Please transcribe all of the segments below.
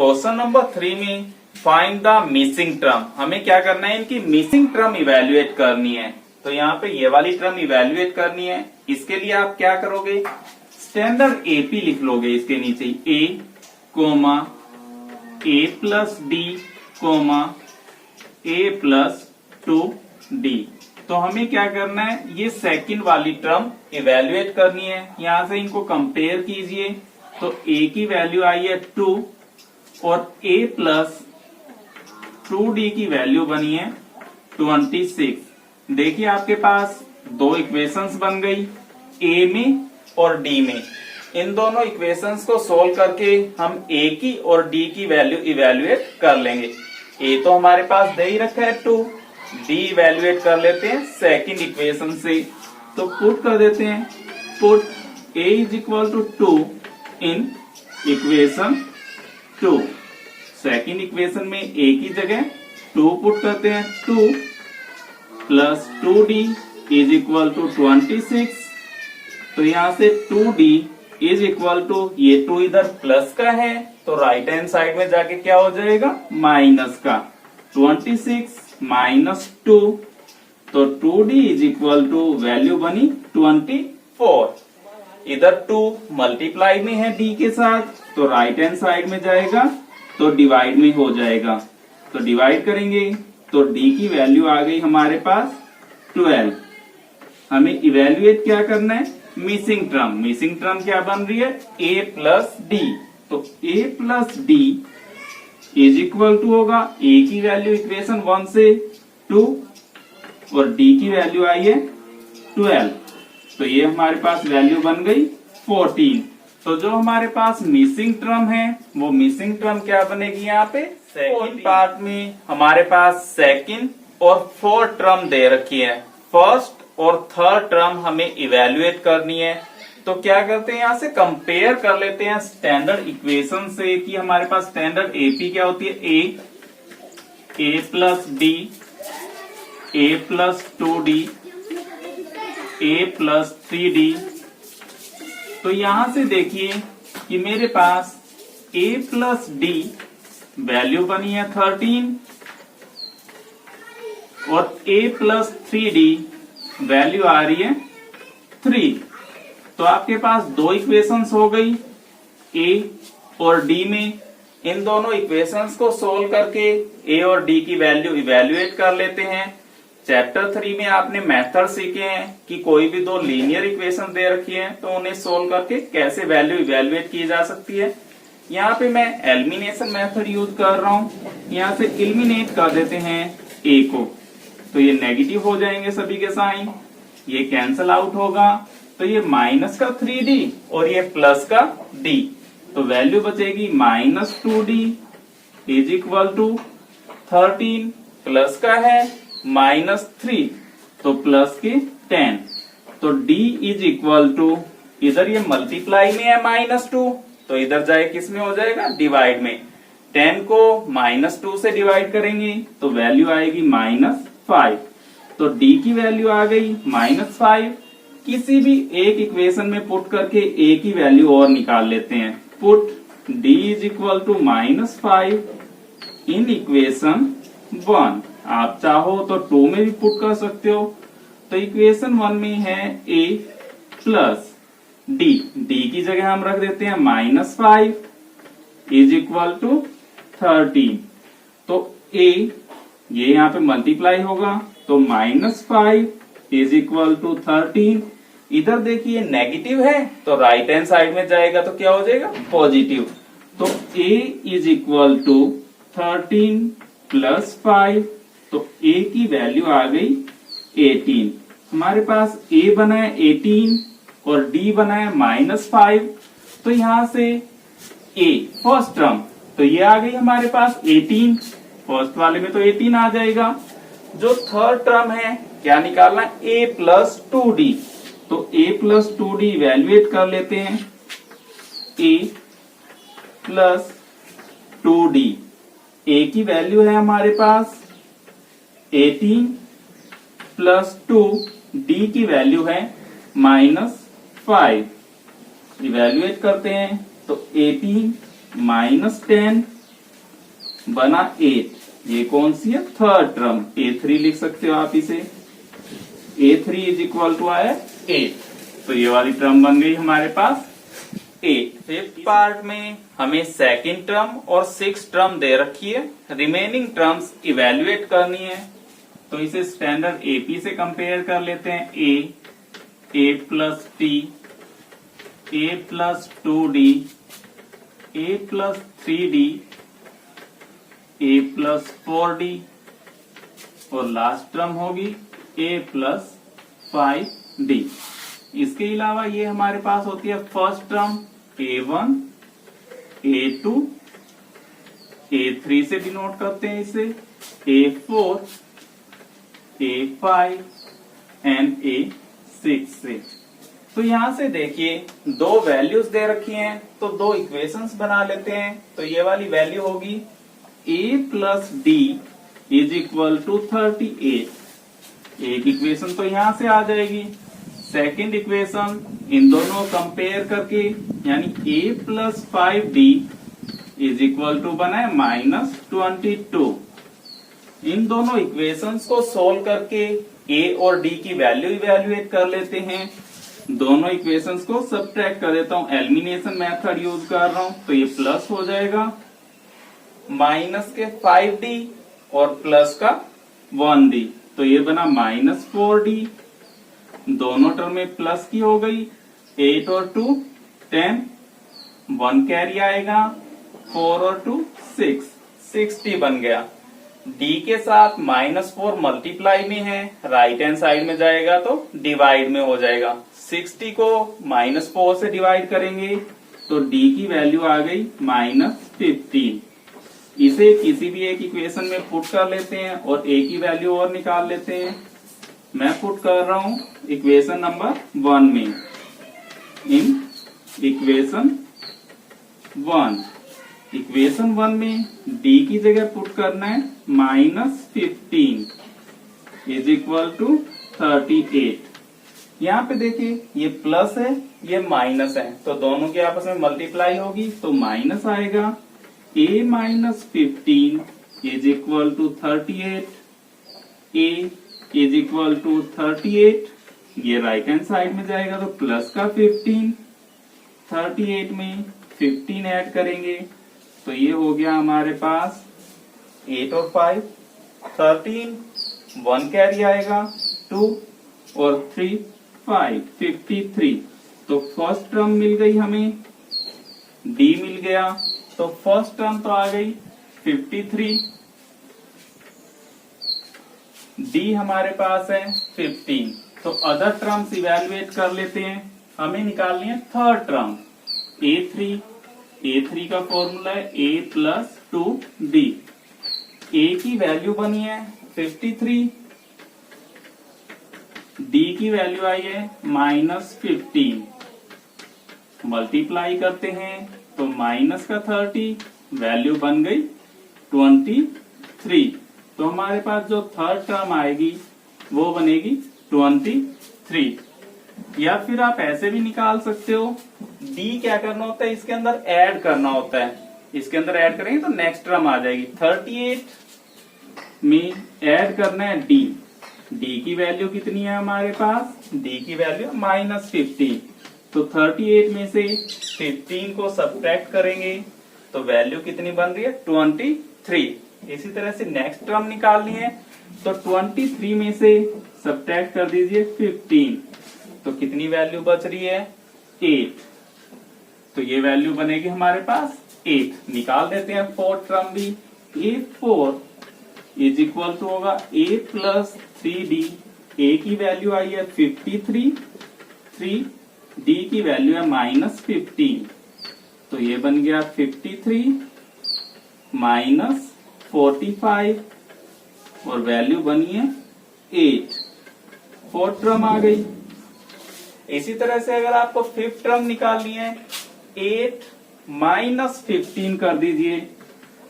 Question number 3 में find the missing term, हमें क्या करना है, इनकी मिसिंग टर्म इवेल्युएट करनी है। तो यहाँ पे ये वाली टर्म इवेल्युएट करनी है। इसके लिए आप क्या करोगे, स्टैंडर्ड एपी लिख लोगे इसके नीचे, ए कोमा ए प्लस डी कोमा ए प्लस 2d। तो हमें क्या करना है, ये सेकंड वाली टर्म इवेल्युएट करनी है। यहां से इनको कंपेयर कीजिए तो a की वैल्यू आई है 2 और a प्लस 2d की वैल्यू बनी है 26। देखिए आपके पास दो इक्वेशंस बन गई, a में और d में। इन दोनों इक्वेशंस को सोल्व करके हम a की और d की वैल्यू इवेल्युएट कर लेंगे। a तो हमारे पास दे ही रखा है 2, d इवेल्युएट कर लेते हैं सेकंड इक्वेशन से। तो पुट कर देते हैं, put a is equal to 2 in equation 2। Second equation में a की जगह 2 पुट करते हैं, 2 plus 2d is equal to 26। तो यहां से 2d इज इक्वल टू, ये 2 इधर प्लस का है तो राइट हैंड साइड में जाके क्या हो जाएगा, माइनस का। 26 माइनस 2, तो 2d is equal to value बनी 24। इधर 2 मल्टीप्लाई में है d के साथ, तो राइट हैंड साइड में जाएगा तो डिवाइड में हो जाएगा। तो डिवाइड करेंगे तो d की वैल्यू आ गई हमारे पास 12। हमें इवेल्युएट क्या करना है, मिसिंग टर्म। मिसिंग टर्म क्या बन रही है, a प्लस डी। तो a plus D is equal to होगा, a की वैल्यू इक्वेशन 1 से 2 और d की वैल्यू आई है 12। तो ये हमारे पास वैल्यू बन गई 14। तो जो हमारे पास मिसिंग टर्म है वो मिसिंग टर्म क्या बनेगी, यहाँ पे सेकंड पार्ट में हमारे पास सेकंड और फोर्थ टर्म दे रखी है। फर्स्ट और थर्ड टर्म हमें इवेल्युएट करनी है। तो क्या करते हैं, यहाँ से कंपेयर कर लेते हैं स्टैंडर्ड इक्वेशन से कि हमारे पास स्टैंडर्ड एपी क्या होती है, ए प्लस डी, ए प्लस 2d, ए प्लस 3d। तो यहां से देखिए कि मेरे पास a प्लस डी वैल्यू बनी है 13 और a प्लस 3d वैल्यू आ रही है 3। तो आपके पास दो इक्वेशंस हो गई a और d में। इन दोनों इक्वेशंस को सोल्व करके a और d की वैल्यू इवेल्युएट कर लेते हैं। चैप्टर 3 में आपने मेथड सीखे हैं कि कोई भी दो लीनियर इक्वेशन दे रखी है तो उन्हें सोल्व करके कैसे वैल्यू इवेल्युएट की जा सकती है। यहाँ पे मैं एलिमिनेशन मेथड यूज कर रहा हूँ। यहाँ से एलिमिनेट कर देते हैं a को, तो ये नेगेटिव हो जाएंगे सभी के साइन, ये कैंसल आउट होगा। तो ये माइनस का 3d और ये प्लस का d, तो वैल्यू बचेगी minus 2d is equal to 13, plus का है माइनस 3 तो प्लस के 10। तो d इज इक्वल टू, इधर ये मल्टीप्लाई में है -2 तो इधर जाए किस में हो जाएगा, डिवाइड में। 10 को -2 से डिवाइड करेंगे तो वैल्यू आएगी -5। तो d की वैल्यू आ गई -5। किसी भी एक इक्वेशन में पुट करके a की वैल्यू और निकाल लेते हैं। Put d is equal to -5 in equation 1। आप चाहो तो 2 में भी पुट कर सकते हो। तो इक्वेशन 1 में है a प्लस d, d की जगह हम रख देते हैं -5 इज इक्वल टू 13। तो a ये यहाँ पे मल्टीप्लाई होगा तो -5 इज इक्वल टू 13। इधर देखिए नेगेटिव है तो राइट हैंड साइड में जाएगा तो क्या हो जाएगा, पॉजिटिव। तो a is equal to 13 plus 5, तो a की वैल्यू आ गई 18। हमारे पास a बना है 18 और d बना है -5। तो यहां से a फर्स्ट टर्म, तो ये आ गई हमारे पास 18, फर्स्ट वाले में तो 18 आ जाएगा। जो थर्ड टर्म है क्या निकालना, a प्लस 2d। तो a प्लस 2d इवेल्युएट कर लेते हैं, a प्लस 2d। a की वैल्यू है हमारे पास 18 प्लस 2, d की वैल्यू है -5। इवेल्युएट करते हैं तो 18 -10 बना 8। ये कौन सी है? थर्ड टर्म, A3 लिख सकते हो आप इसे। A3 इज इक्वल टू आया 8। तो ये वाली टर्म बन गई हमारे पास 8। फिफ्थ पार्ट में हमें सेकंड टर्म और सिक्स टर्म दे रखी है, रिमेनिंग टर्म्स इवेल्युएट करनी है। तो इसे स्टैंडर्ड AP से कंपेयर कर लेते हैं। A plus T, A plus 2D, A plus 3D, A plus 4D और लास्ट टर्म होगी A प्लस 5D। इसके अलावा ये हमारे पास होती है first term A1, A2, A3 से डिनोट करते हैं इसे, A4, A5 एंड A6 से। तो यहां से देखिए दो वैल्यूज दे रखी हैं, तो दो इक्वेशंस बना लेते हैं। तो ये वाली वैल्यू होगी A plus D is equal to 38। एक इक्वेशन तो यहां से आ जाएगी। सेकेंड इक्वेशन इन दोनों कंपेयर करके, यानी A plus 5D is equal to बना है -22। इन दोनों इक्वेशंस को सोल्व करके A और D की वैल्यू इवेल्युएट कर लेते हैं। दोनों इक्वेशंस को सब्ट्रैक्ट कर देता हूं, एलिमिनेशन मेथड यूज कर रहा हूं। तो ये प्लस हो जाएगा, माइनस के 5D और प्लस का 1D, तो ये बना -4D। दोनों टर्म में प्लस की हो गई, 8 और 2 10, 1 कैरी आएगा, 4 और 2 6, 60 बन गया। D के साथ -4 मल्टीप्लाई में है, राइट हैंड साइड में जाएगा तो डिवाइड में हो जाएगा। 60 को -4 से डिवाइड करेंगे तो D की वैल्यू आ गई -15। इसे किसी भी एक इक्वेशन में पुट कर लेते हैं और A की वैल्यू और निकाल लेते हैं। मैं पुट कर रहा हूं इक्वेशन नंबर 1 में। इन इक्वेशन 1 में D की जगह पुट करना है -15 इज इक्वल टू 38। यहाँ पे देखिए ये प्लस है, ये माइनस है, तो दोनों की आपस में मल्टीप्लाई होगी तो माइनस आएगा। A minus 15 is equal to 38। A is equal to 38, ये राइट हैंड साइड में जाएगा तो प्लस का 15, 38 में 15 ऐड करेंगे तो ये हो गया हमारे पास 8 और 5 13, 1 कैरी आएगा, 2 और 3 5, 53। तो फर्स्ट टर्म मिल गई हमें, D मिल गया, तो फर्स्ट टर्म तो आ गई 53, D हमारे पास है 15। तो अदर टर्म्स इवेल्युएट कर लेते हैं। हमें निकालनी है थर्ड टर्म A3 का फॉर्मूला है A प्लस 2D। A की वैल्यू बनी है 53, D की वैल्यू आई है -15। मल्टीप्लाई करते हैं तो माइनस का 30, वैल्यू बन गई 23। तो हमारे पास जो थर्ड टर्म आएगी वो बनेगी 23। या फिर आप ऐसे भी निकाल सकते हो, D क्या करना होता है, इसके अंदर ऐड करना होता है। इसके अंदर ऐड करेंगे तो नेक्स्ट टर्म आ जाएगी। 38 में ऐड करना है D की वैल्यू कितनी है हमारे पास, D की वैल्यू -15। तो 38 में से 15 को सब्ट्रैक्ट करेंगे तो वैल्यू कितनी बन रही है 23। इसी तरह से नेक्स्ट टर्म निकालनी है तो 23 में से सब्ट्रैक्ट कर दीजिए 15, तो कितनी वैल्यू बच रही है 8। तो ये वैल्यू बनेगी हमारे पास 8। निकाल देते हैं फोर्थ टर्म भी। A4 इज इक्वल टू होगा A प्लस 3D। A की वैल्यू आई है 53, 3D की वैल्यू है -15, तो ये बन गया 53 -45 और वैल्यू बनी है 8। फोर्थ टर्म आ गई। इसी तरह से अगर आपको फिफ्थ टर्म निकालनी है 8 -15 कर दीजिए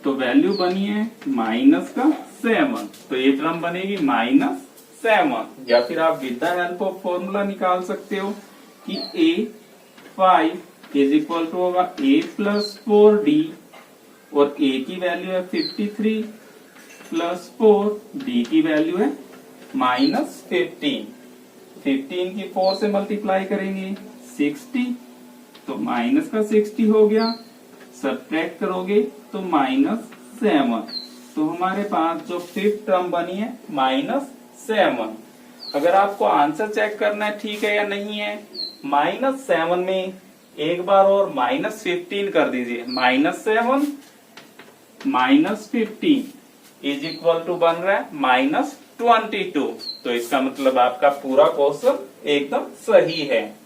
तो वैल्यू बनी है -7। तो ये टर्म बनेगी -7। या फिर आप with the help of formula निकाल सकते हो कि A5 इज इक्वल टू होगा A प्लस 4D और ए की वैल्यू है 53 प्लस 4, डी की वैल्यू है -15। 15 की 4 से मल्टीप्लाई करेंगे 60, तो माइनस का 60 हो गया, सब्ट्रैक्ट करोगे तो -7। तो हमारे पास जो फिफ्थ टर्म बनी है -7। अगर आपको आंसर चेक करना है ठीक है या नहीं है, -7 में एक बार और -15 कर दीजिए। -7 -15 इज इक्वल टू बन रहा है -22। तो इसका मतलब आपका पूरा क्वेश्चन एकदम सही है।